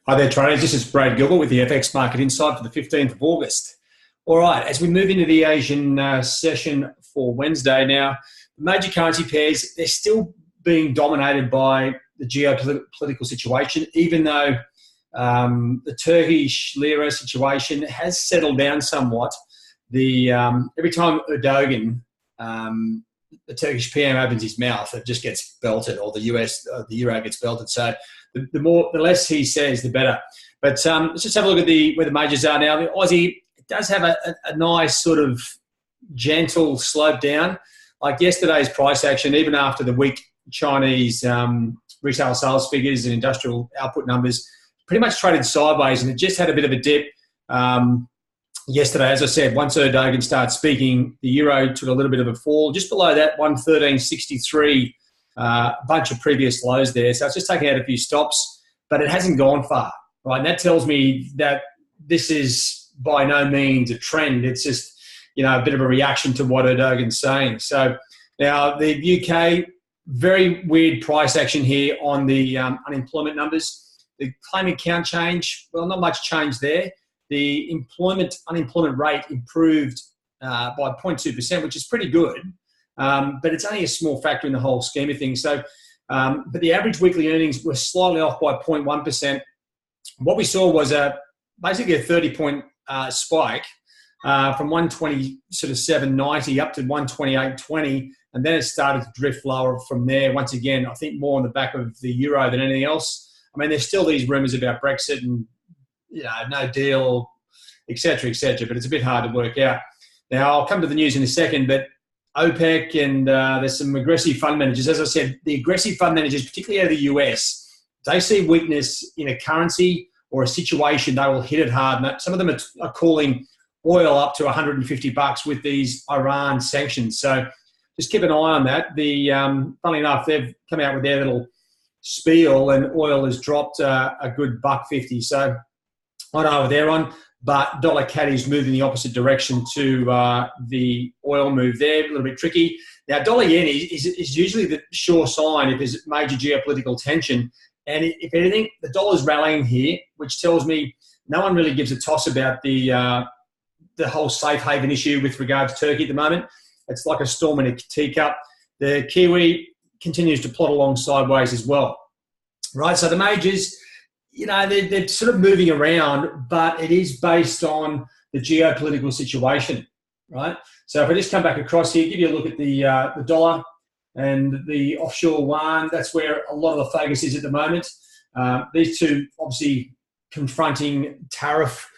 Hi there, traders. This is Brad Gilbert with the FX Market Insight for the 15th of August. All right, as we move into the Asian session for Wednesday now, the major currency pairs, they're still being dominated by the geopolitical situation, even though the Turkish lira situation has settled down somewhat. Every time Erdogan, the Turkish PM, opens his mouth, it just gets belted, or the euro gets belted. So the less he says, the better. But let's just have a look at where the majors are now. The Aussie does have a nice sort of gentle slope down. Like yesterday's price action, even after the weak Chinese retail sales figures and industrial output numbers, pretty much traded sideways, and it just had a bit of a dip yesterday. As I said, once Erdogan started speaking, the euro took a little bit of a fall. Just below that, 113.63. A bunch of previous lows there. So it's just taking out a few stops, but it hasn't gone far, right? And that tells me that this is by no means a trend. It's just, a bit of a reaction to what Erdogan's saying. So now the UK, very weird price action here on the unemployment numbers. The claimant count change, well, not much change there. The unemployment rate improved by 0.2%, which is pretty good. But it's only a small factor in the whole scheme of things. So, but the average weekly earnings were slightly off by 0.1%. What we saw was basically a 30-point spike from 127.90 up to 128.20, and then it started to drift lower from there. Once again, I think more on the back of the euro than anything else. I mean, there's still these rumours about Brexit and no deal, etc., but it's a bit hard to work out. Now, I'll come to the news in a second, but OPEC and there's some aggressive fund managers. As I said, the aggressive fund managers, particularly out of the US, they see weakness in a currency or a situation, they will hit it hard. And some of them are calling oil up to $150 with these Iran sanctions. So just keep an eye on that. Funnily enough, they've come out with their little spiel, and oil has dropped a good $1.50. So I don't know what they're on. But dollar caddy's moved in the opposite direction to the oil move there, a little bit tricky. Now, dollar yen is usually the sure sign if there's major geopolitical tension. And if anything, the dollar's rallying here, which tells me no one really gives a toss about the whole safe haven issue with regard to Turkey at the moment. It's like a storm in a teacup. The Kiwi continues to plot along sideways as well. Right, so the majors, they're sort of moving around, but it is based on the geopolitical situation, right? So if I just come back across here, give you a look at the dollar and the offshore yuan, that's where a lot of the focus is at the moment. These two obviously confronting tariff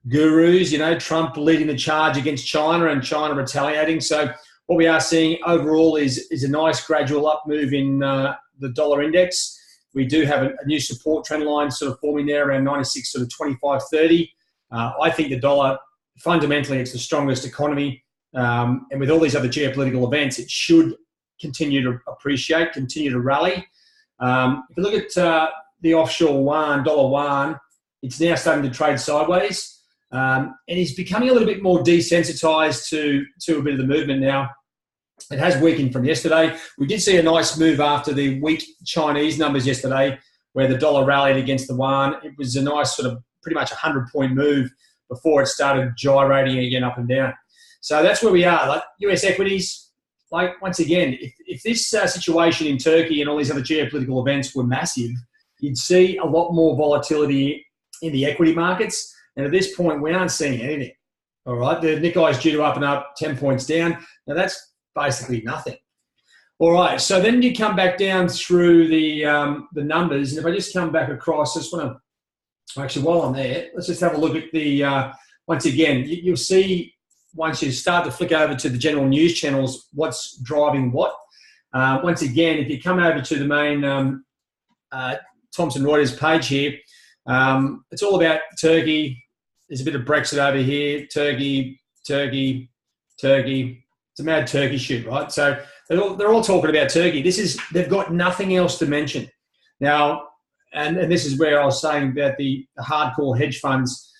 gurus, Trump leading the charge against China and China retaliating. So what we are seeing overall is a nice gradual up move in the dollar index. We do have a new support trend line sort of forming there around 96, sort of 25.30. I think the dollar, fundamentally, it's the strongest economy. And with all these other geopolitical events, it should continue to appreciate, continue to rally. If you look at the offshore yuan, dollar yuan, it's now starting to trade sideways. And it's becoming a little bit more desensitized to a bit of the movement now. It has weakened from yesterday. We did see a nice move after the weak Chinese numbers yesterday, where the dollar rallied against the yuan. It was a nice sort of pretty much 100-point move before it started gyrating again up and down. So that's where we are. Like US equities, like once again, if this situation in Turkey and all these other geopolitical events were massive, you'd see a lot more volatility in the equity markets. And at this point, we aren't seeing anything. All right, the Nikkei is due to up and up, 10 points down. Now that's basically nothing. All right, so then you come back down through the numbers, and if I just come back across, I just want to, actually while I'm there, let's just have a look at the, once again, you'll see once you start to flick over to the general news channels, what's driving what. Once again, if you come over to the main Thomson Reuters page here, it's all about Turkey. There's a bit of Brexit over here, Turkey. It's a mad Turkey shoot, right? So they're all talking about Turkey. They've got nothing else to mention. Now, and this is where I was saying about the hardcore hedge funds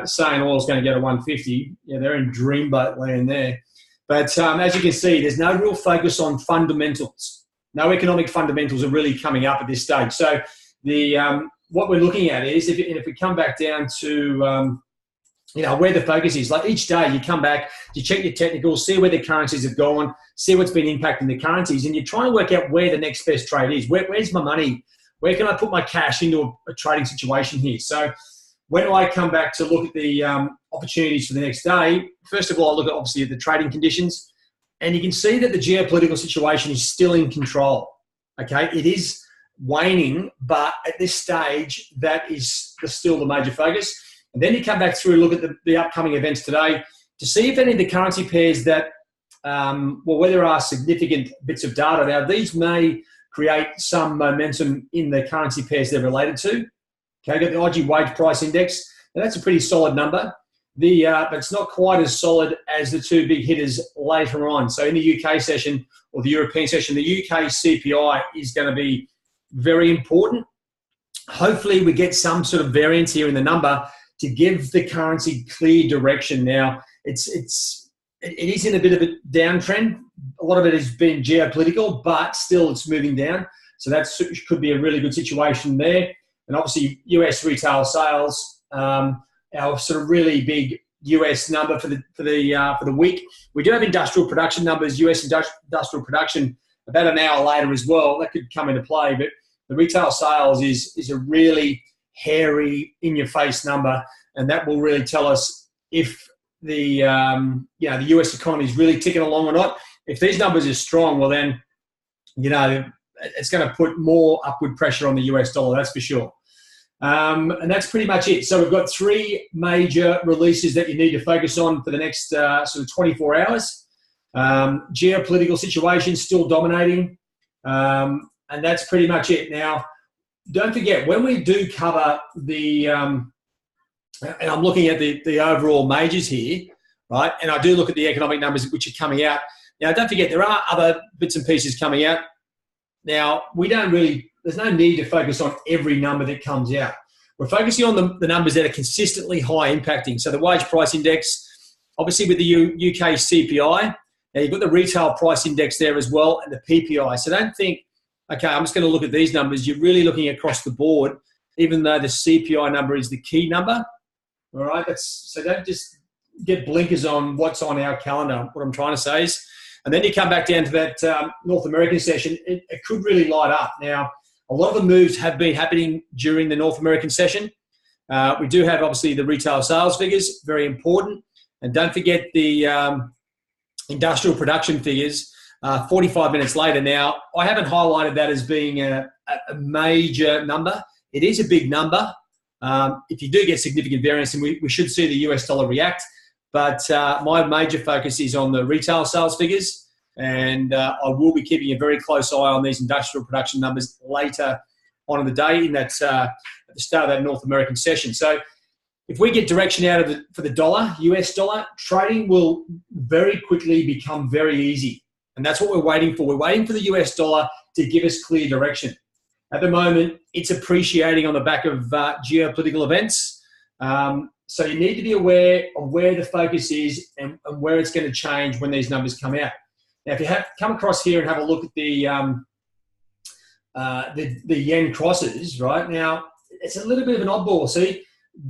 saying oil's going to go to 150. Yeah, they're in dreamboat land there. But as you can see, there's no real focus on fundamentals. No economic fundamentals are really coming up at this stage. So the what we're looking at is, if we come back down to where the focus is, like each day you come back, you check your technicals, see where the currencies have gone, see what's been impacting the currencies, and you're trying to work out where the next best trade is. Where's my money? Where can I put my cash into a trading situation here? So when I come back to look at the opportunities for the next day, first of all, I look at obviously the trading conditions, and you can see that the geopolitical situation is still in control. Okay, it is waning, but at this stage, that is still the major focus. And then you come back through and look at the upcoming events today to see if any of the currency pairs that, where there are significant bits of data. Now, these may create some momentum in the currency pairs they're related to. Okay, got the Aussie wage price index. Now, that's a pretty solid number. But it's not quite as solid as the two big hitters later on. So in the UK session or the European session, the UK CPI is going to be very important. Hopefully, we get some sort of variance here in the number to give the currency clear direction. Now, it is in a bit of a downtrend. A lot of it has been geopolitical, but still it's moving down. So that could be a really good situation there. And obviously, US retail sales, our sort of really big US number for the week. We do have industrial production numbers, US industrial production, about an hour later as well. That could come into play, but the retail sales is a really hairy, in-your-face number, and that will really tell us if the US economy is really ticking along or not. If these numbers are strong, well then, it's going to put more upward pressure on the US dollar, that's for sure. And that's pretty much it. So we've got three major releases that you need to focus on for the next sort of 24 hours. Geopolitical situation still dominating, and that's pretty much it. Now, don't forget, when we do cover the, and I'm looking at the overall majors here, right? And I do look at the economic numbers which are coming out. Now, don't forget, there are other bits and pieces coming out. Now, there's no need to focus on every number that comes out. We're focusing on the numbers that are consistently high impacting. So the wage price index, obviously with the UK CPI, now you've got the retail price index there as well, and the PPI. So don't think, okay, I'm just going to look at these numbers. You're really looking across the board, even though the CPI number is the key number. All right, so don't just get blinkers on what's on our calendar. What I'm trying to say is, and then you come back down to that North American session, it could really light up. Now, a lot of the moves have been happening during the North American session. We do have, obviously, the retail sales figures, very important. And don't forget the industrial production figures 45 minutes later. Now, I haven't highlighted that as being a major number. It is a big number. If you do get significant variance, then we should see the US dollar react. But my major focus is on the retail sales figures, and I will be keeping a very close eye on these industrial production numbers later on in the day at the start of that North American session. So if we get direction out for the dollar, US dollar, trading will very quickly become very easy. And that's what we're waiting for. We're waiting for the US dollar to give us clear direction. At the moment, it's appreciating on the back of geopolitical events. So you need to be aware of where the focus is and where it's going to change when these numbers come out. Now, if you come across here and have a look at the yen crosses, right now, it's a little bit of an oddball. See,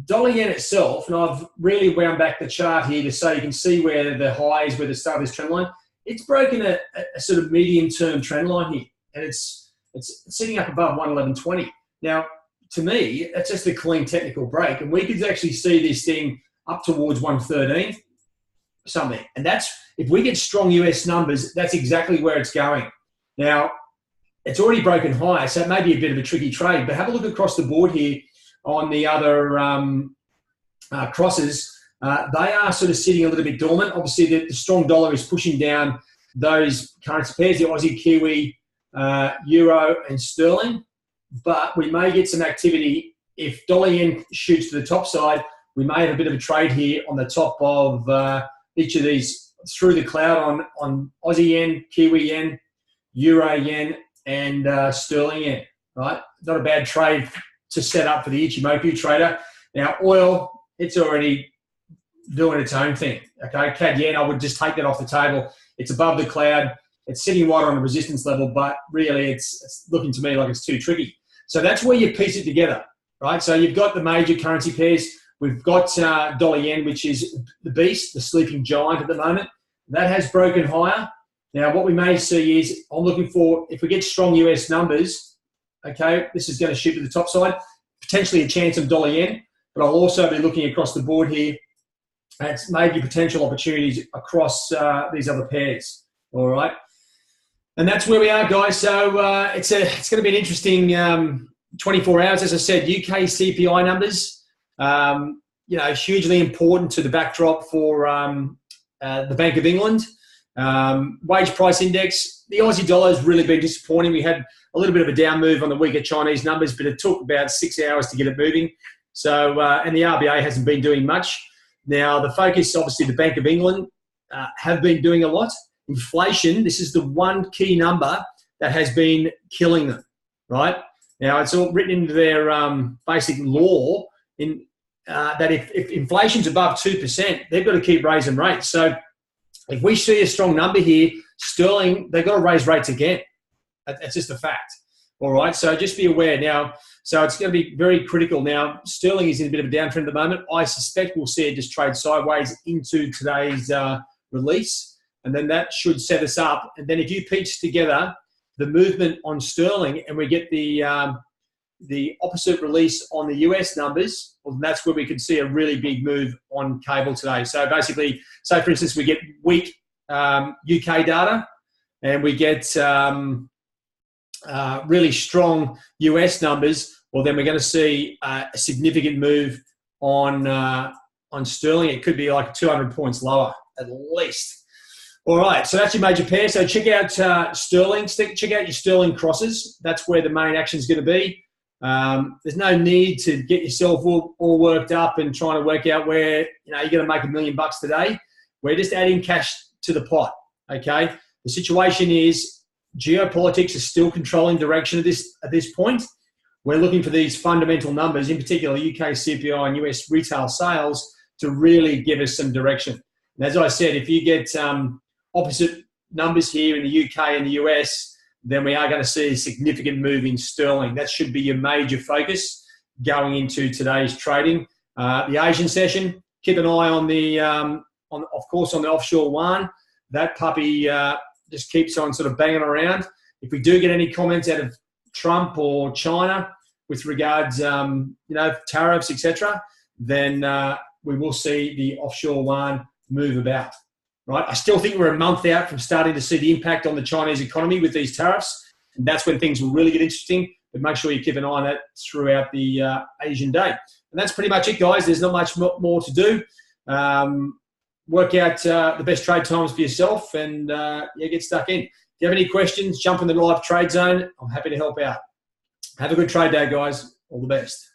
dollar yen itself, and I've really wound back the chart here so you can see where the high is, where the start of this trend line. It's broken a sort of medium-term trend line here, and it's sitting up above 111.20. Now, to me, that's just a clean technical break, and we could actually see this thing up towards 113 something. And that's, if we get strong US numbers, that's exactly where it's going. Now, it's already broken high, so it may be a bit of a tricky trade, but have a look across the board here on the other crosses. They are sort of sitting a little bit dormant. Obviously, the strong dollar is pushing down those currency pairs, the Aussie, Kiwi, Euro and Sterling. But we may get some activity. If dollar yen shoots to the top side, we may have a bit of a trade here on the top of each of these through the cloud on Aussie yen, Kiwi yen, Euro yen, and Sterling yen, right? Not a bad trade to set up for the Ichimoku trader. Now, oil, it's already doing its own thing, okay? CAD yen, I would just take that off the table. It's above the cloud. It's sitting right on a resistance level, but really it's looking to me like it's too tricky. So that's where you piece it together, right? So you've got the major currency pairs. We've got dollar yen, which is the beast, the sleeping giant at the moment. That has broken higher. Now, what we may see is, I'm looking for, if we get strong US numbers, okay, this is going to shoot to the top side, potentially a chance of dollar yen, but I'll also be looking across the board here at maybe potential opportunities across these other pairs, all right? And that's where we are, guys. So it's going to be an interesting 24 hours. As I said, UK CPI numbers, hugely important to the backdrop for the Bank of England. Wage price index, the Aussie dollar has really been disappointing. We had a little bit of a down move on the weaker Chinese numbers, but it took about 6 hours to get it moving. So, and the RBA hasn't been doing much. Now, the focus, obviously, the Bank of England have been doing a lot. Inflation, this is the one key number that has been killing them, right? Now, it's all written into their basic law that if inflation's above 2%, they've got to keep raising rates. So if we see a strong number here, sterling, they've got to raise rates again. That's just a fact, all right? So just be aware now. So it's going to be very critical. Now, sterling is in a bit of a downtrend at the moment. I suspect we'll see it just trade sideways into today's release, and then that should set us up. And then if you piece together the movement on sterling and we get the opposite release on the US numbers, well, that's where we could see a really big move on cable today. So basically, say for instance, we get weak UK data and we get really strong US numbers, well, then we're going to see a significant move on sterling. It could be like 200 points lower at least. All right, so that's your major pair. So check out sterling. Check out your sterling crosses. That's where the main action is going to be. There's no need to get yourself all worked up and trying to work out where you're going to make $1 million today. We're just adding cash to the pot. Okay. The situation is geopolitics is still controlling direction at this point. We're looking for these fundamental numbers, in particular UK CPI and US retail sales, to really give us some direction. And as I said, if you get opposite numbers here in the UK and the US, then we are going to see a significant move in sterling. That should be your major focus going into today's trading. The Asian session, keep an eye on the, of course, on the offshore yuan. That puppy just keeps on sort of banging around. If we do get any comments out of Trump or China with regards, tariffs, etc., then we will see the offshore yuan move about. Right, I still think we're a month out from starting to see the impact on the Chinese economy with these tariffs, and that's when things will really get interesting. But make sure you keep an eye on that throughout the Asian day. And that's pretty much it, guys. There's not much more to do. Work out the best trade times for yourself, and get stuck in. If you have any questions, jump in the live trade zone. I'm happy to help out. Have a good trade day, guys. All the best.